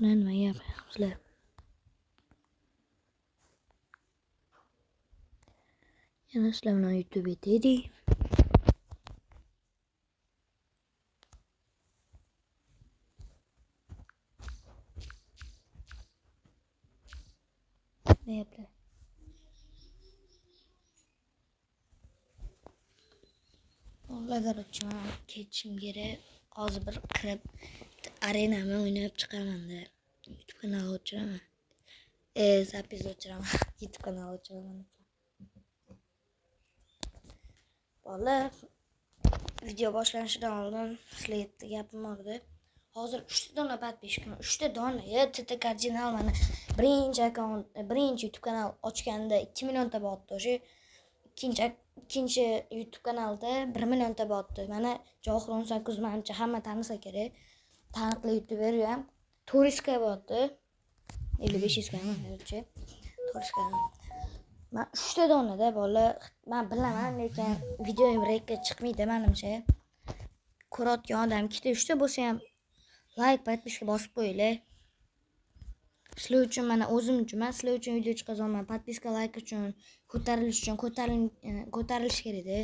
Nima yapayapsizlar? Yana sizlar bilan YouTube edik. Ne yapayaplar? Vallahi uçma ketishim kerak. Hozir bir kirib arenamni o'ynab chiqaman-da. YouTube kanali ochiraman. Zapis ochiraman. YouTube kanali ochiraman. Vallahi video boshlanishidan oldin sizlarga gapim bordi. Hozir 3 dona подписчикам, 3 dona TT kardinal mana birinchi YouTube kanal ochganda 2 millionta bo'ldi. O'sha ikkinchi YouTube kanalda 1 millionta bo'ldi. Mana Johir 18 manimcha hamma tanisa kerak. Taniqli YouTuber ham Turiska bo'ldi. 55 kanal hozircha. Turiska. Men 3 donada bola men bilaman, lekin videoim rekka chiqmaydi menimcha. Ko'rayotgan odam ikkita 3ta bo'lsa ham like, подписка bosib qo'yinglar. Sizlar uchun mana o'zim uchun, men sizlar uchun video chiqazaman. Подписка, like uchun, ko'tarilish uchun ko'tarilish kerak-da.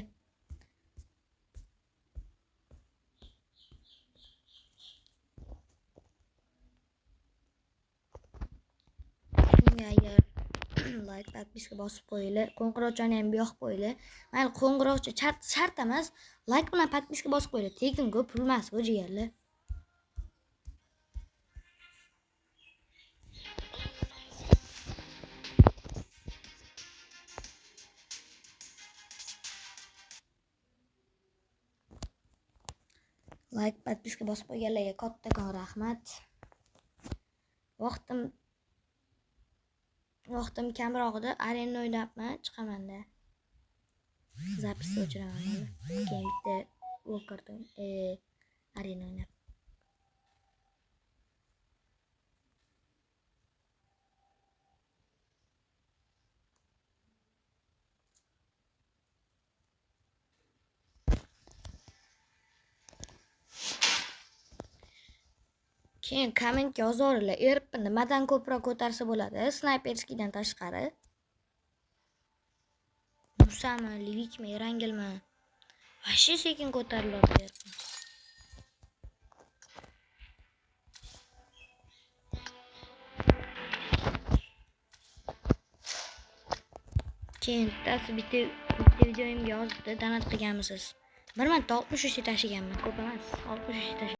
Agar like, подписка bosib qo'yinglar, qo'ng'iroqchani ham yoqib qo'yinglar. Mayli qo'ng'iroqcha shart emas, like bilan подписка bosib qo'yinglar. Tekin-ku, pul emas-ku jigarlar. Like, подписка bosib qo'yganlarga kattakon rahmat. Vaqtim kamroqda arena o'ynabman, chiqaman-da. Zapis o'chiraman. Keyin bitta o'qirdim. Arena o'ynab. Keyin kommentga yozinglar, erpni nimadan ko'proq ko'tarsa bo'ladi? Snayperskidan tashqari. Musami, Livikmi, Erangilmi? Vashi sekin ko'tariladi erpni. Keyin bitta videoyimga yozibdi, donat qilganmisiz? Bir marta 63 ta tashiganman, ko'p emas. 63 ta